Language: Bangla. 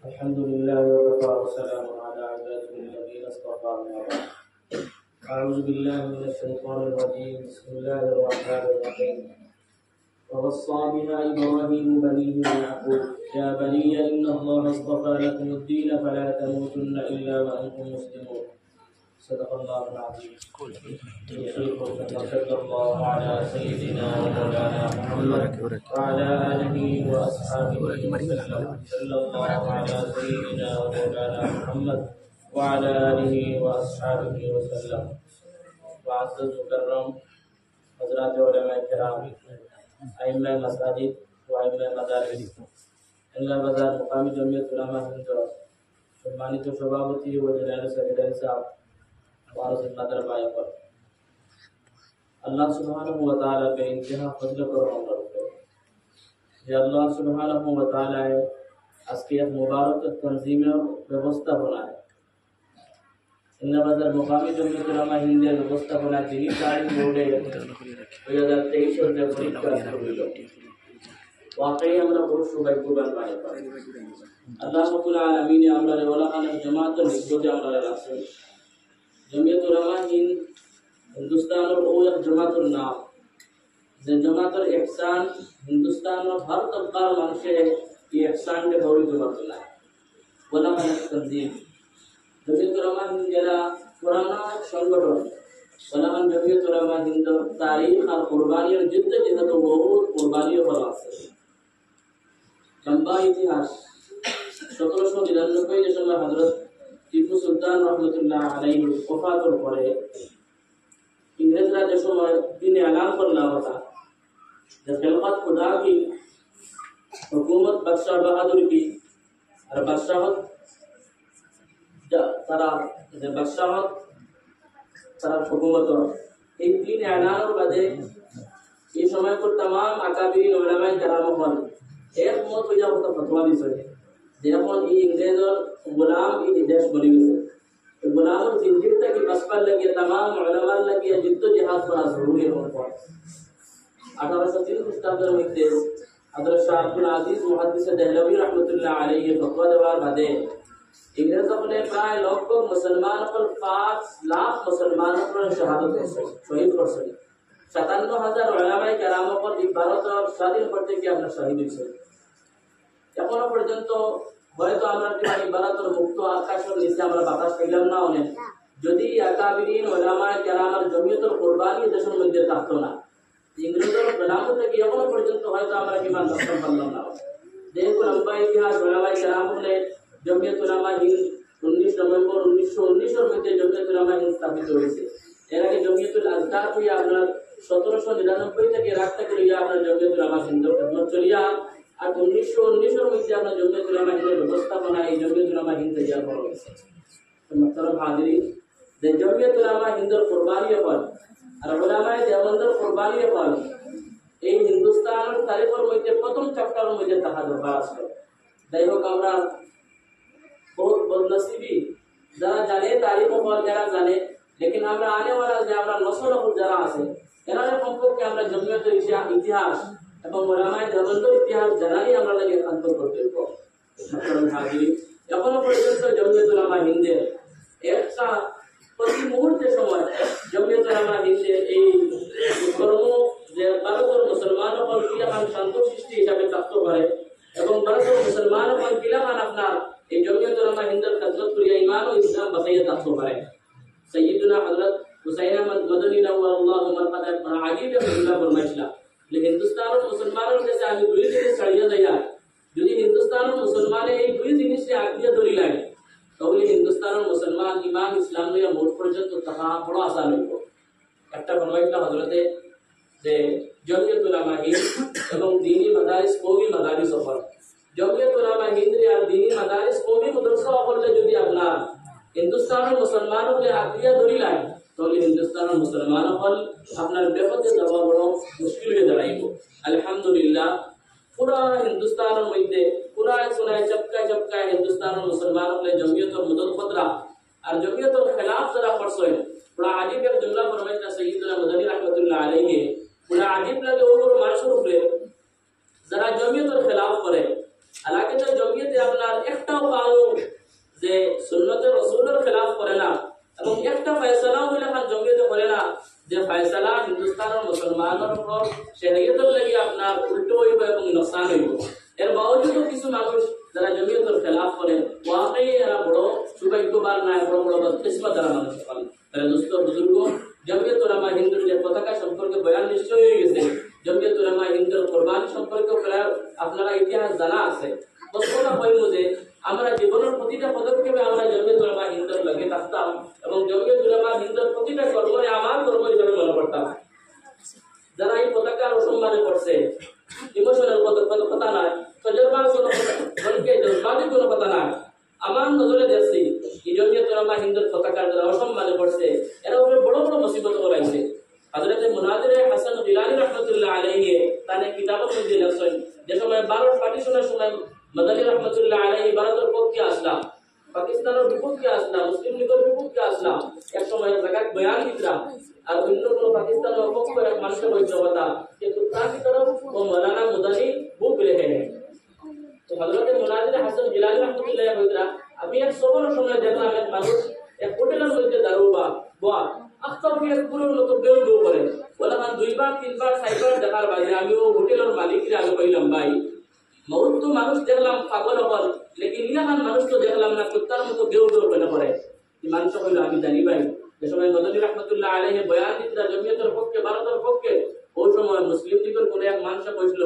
الحمد لله وكفى وسلام على عباده الذين اصطفى أما بعد. أعوذ بالله من الشيطان الرجيم. بسم الله الرحمن الرحيم. ووصى بها إبراهيم بنيه ويعقوب يا بني إن الله اصطفى لكم الدين فلا تموتن إلا وأنتم مسلمون. صدق الله العظيم. صلى الله على سيدنا ومولانا محمد وعلى آله وأصحابه وسلم. صلى الله على سيدنا ومولانا محمد وعلى آله وأصحابه وسلم. وعزز مكرم حضرات علماء الكرام أئمة المساجد وأئمة المدارس এল্লা বাজার মুকামি জমিয়ত উলামা হিন্দ সম্মানিত সভাপতি ও জেনারেল সেক্রেটারি সাহেব वारस नदर भाई पर अल्लाह सुब्हानहु व तआला के इंतहा फजल करम करते যে আল্লাহ সুবহানাহু ওয়া তাআলা আজকে এক মুবারক তনজিমের ব্যবস্থা বানায় ইন্নাবাজার মুকামি জমিয়ত উলামা হিন্দের ব্যবস্থাপনা যিনি তারিখ বোর্ডে 2023 এর পরীক্ষা হইল वाकई আমরা বহুত সৌভাগ্যবান ভাই আল্লাহ রাব্বুল আলামিন আমরা ওলামার জামাতের নিকটে আমরা রাখছেন जमीयत उलमा हिंद हिंदुस्तान और वो जमातुल नाम जे जमातुल ihsan हिंदुस्तान और हर तबका मानसे ये ihsan के गौरी जमातुल है उलमा तंजीम जमीयत उलमा हिंद जरा पुराना संगठन उलमा जमीयत उलमा हिंद तारीख और कुर्बानी और जिद्द जिद्द तो बहुत कुर्बानी और আছে लंबा इतिहास 1799 के समय हजरत টিপু সুলতান রহমতুল্লাহ আলাইহি ওফাতের পরে ইংরেজরা যে সময় তিনি এলান করলা কথা যে খেলাফত খুদা কি হুকুমত বাদশাহ বাহাদুর কি আর বাদশাহত তারা যে বাদশাহত তারা হুকুমত এই তিন এলানের বাদে এই সময় को तमाम আকাবিরিন উলামায়ে কেরাম হল এক মত হইয়া ফতোয়া দিছে যেমন এই ইংরেজর गुलाम की देश बनी हुई है गुलाम जिंदगी की बसपल लगी तमाम उलमा लगी जिद्दोजहद बड़ा जरूरी है उनको 1803 मुस्तादर में हजरत शाह अब्दुल अजीज मुहद्दिस दहलवी रहमतुल्लाह अलैहि फतवा देवार बादे इंग्रेजों ने प्राय लोग को मुसलमान पर 5 लाख मुसलमानों पर शहादत शहीद कर सके 57000 उलमाए केरामों पर भारत और स्वाधीन करते कि अपना शहीद हुई এখনো পর্যন্ত হয়তো আমরা কি ইবাদতের মুক্ত আকাশের নিচে আমরা বাতাস পেলাম না অনেক যদি আকাবিরিন উলামায়ে কেরামের জমিয়তের কুরবানি দেশের মধ্যে থাকতো না ইংরেজের গোলাম থেকে এখনো পর্যন্ত হয়তো আমরা কি মান রক্ষা করলাম না দেখো লম্বা ইতিহাস উলামায়ে কেরাম বলে জমিয়ত উলামা হিন্দ 19 নভেম্বর 1919 এর মধ্যে জমিয়ত উলামা হিন্দ স্থাপিত হয়েছে এর আগে জমিয়তুল আজকার কি আপনার 1799 থেকে রাখতে করিয়া আপনার জমিয়ত উলামা হিন্দ খেদমত চলিয়া আর 1919 এর মধ্যে আমরা জমিয়ত উলামা হিন্দের ব্যবস্থাপনা এই জমিয়ত উলামা হিন্দ তৈরি করা হয়েছে তো মুহতারাম হাজিরিন যে জমিয়ত উলামা হিন্দের কুরবানি হল আর উলামায়ে দেওবন্দের কুরবানি হল এই হিন্দুস্তানের তারিখের মধ্যে প্রথম চ্যাপ্টারের মধ্যে তাহা দরকার আছে যাই হোক আমরা বহুত বদনসিবি যারা জানে তারিখ হল যারা জানে লেকিন আমরা আনে वाला যে আমরা নসল যারা আছে এনারা সম্পর্কে আমরা জমিয়তের ইতিহাস এবং উলামায়ে দেওবন্দের ইতিহাস জানাই আমরা লাগে অন্তর করতে হবে মুহতারাম হাজিরিন এখনো পর্যন্ত জমিয়ত উলামা হিন্দের একটা প্রতি মুহূর্তে সময় জমিয়ত উলামা হিন্দের এই কর্ম যে ভারতের মুসলমানগণ কিলাখান শান্ত সৃষ্টি হিসাবে প্রাপ্ত করে এবং ভারতের মুসলমানগণ কিলাখান আপনার এই জমিয়ত উলামা হিন্দের খেদমত করিয়া ঈমান ও ইসলাম বাঁচাইয়া থাকতে পারে সৈয়দুনা হযরত হুসাইন আহমদ মদনী নওয়াল্লাহু মারকাদাত আজিব বিল্লাহ ফরমাইছিলেন যে হিন্দুস্তানের মুসলমানের কাছে আমি দুই জিনিস ছাড়িয়া যাইয়া যদি হিন্দুস্তানের মুসলমানে এই দুই জিনিসে আঁকড়িয়া ধরি লাগে তাহলে হিন্দুস্তানের মুসলমান ইমান ইসলাম লইয়া মোট পর্যন্ত তাহা বড় আশা লইব একটা ফরমাইছিলেন হযরতে যে জমিয়ত উলামা হিন্দ এবং দ্বীনি মাদারিস কওমি মাদারিস সফর জমিয়ত উলামা হিন্দ আর দ্বীনি মাদারিস কওমি মাদ্রাসা করলে যদি আপনার হিন্দুস্তানের মুসলমানকে আঁকড়িয়া ধরি লাগে তাহলে হিন্দুস্তানের মুসলমান হল আপনার বিপদে যাওয়া বড় মুশকিল হয়ে দাঁড়াইব আলহামদুলিল্লাহ পুরা হিন্দুস্তানের মধ্যে পুরা সুনায় চপকায় হিন্দুস্তানের মুসলমান হলে জমিয়তের মদদ খতরা আর জমিয়তের খেলাফ যারা করছে পুরা আজিব এক জুমলা ফরমাইতা সৈয়দুনা মদনী রাহমাতুল্লাহ আলাইহি পুরা আজিব লাগে ওগুলো মানুষের উপরে যারা জমিয়তের খেলাফ করে আলাকিতে জমিয়তে আপনার একটাও কানুন যে সুন্নতে রাসূলের খেলাফ করে না, এবং একটা ফয়সালাও লেখান জমিয়তে করে না যে ফয়সালা হিন্দুস্তানের মুসলমানের উপর শরীয়তের লাগি আপনার উল্টো হইব এবং নোকসান হইব। এর বাবজুদও কিছু মানুষ যারা জমিয়তের খেলাফ করে ওয়াকই এরা বড় সৌভাগ্যবান না, বড় বড় বদকিসমত যারা মানুষ পান। তাহলে দোস্ত বুজুর্গ, জমিয়ত উলামা হিন্দুর যে পতাকা সম্পর্কে বয়ান নিশ্চয় হয়ে গেছে। জমিয়ত উলামা হিন্দুর কোরবানি সম্পর্কে প্রায় আপনারা ইতিহাস জানা আছে। প্রশ্নটা হইল যে আমরা জীবনের প্রতিটা পদক্ষেপে আমরা জমিয়ত উলামা হিন্দুর লগে থাকতাম এবং জমিয়ত উলামা হিন্দুর প্রতিটা কর্মে আমার কর্ম হিসেবে মনে করতাম। যারা এই পতাকার অসম্মানে করছে, ইমোশনাল কথা নয়, তজরবার কোনো জজবাতি কোনো কথা নয়, আমার নজরে দেখছি এই জমিয়ত উলামা হিন্দুর পতাকার যারা অসম্মানে করছে এরা উপরে বড় বড় মুসিবত করাইছে। হযরত মুনাজির হাসান গিলানী রাহমাতুল্লাহ আলাইহি তার কিতাবের মধ্যে লেখছেন যে সময় ভারত পার্টিশনের সময় মাদানী রাহমাতুল্লাহ আলাইহি ভারতের পক্ষে আসলাম, পাকিস্তানের বিপক্ষে আসলাম, মুসলিম লীগের বিপক্ষে আসলাম, এক সময় জায়গায় বয়ান দিতাম আর অন্য কোনো পাকিস্তানের পক্ষে এক মানুষের বলতে কথা যে কুত্তা কি তরফ ও মৌলানা মাদানী বুক রেখে নেয়। তো হযরত মুনাজির হাসান গিলানী রাহমাতুল্লাহ আলাইহি আমি এক সবর সময় দেখলাম এক মানুষ এক হোটেলের মধ্যে দারুবা বাহ আখতাবিয়াত পুরো মতো বেউ বেউ করে বলে মান দুইবার তিনবার সাইবার দেখার বাইরে আমি ও হোটেলের মালিককে আমি কইলাম ভাই বহুত তো মানুষ দেখলাম পাগল হল, লেকিন ইয়ামান মানুষ তো দেখলাম না কুত্তার মতো বেউ বেউ করে পড়ে। এই মানুষ কইল আমি জানি ভাই যে সময় মাদানী রাহমাতুল্লাহ আলাইহি বয়ান দিতা জমিয়তের পক্ষে ভারতের পক্ষে ওই সময় মুসলিম লীগের কোন এক মানুষ কইছিল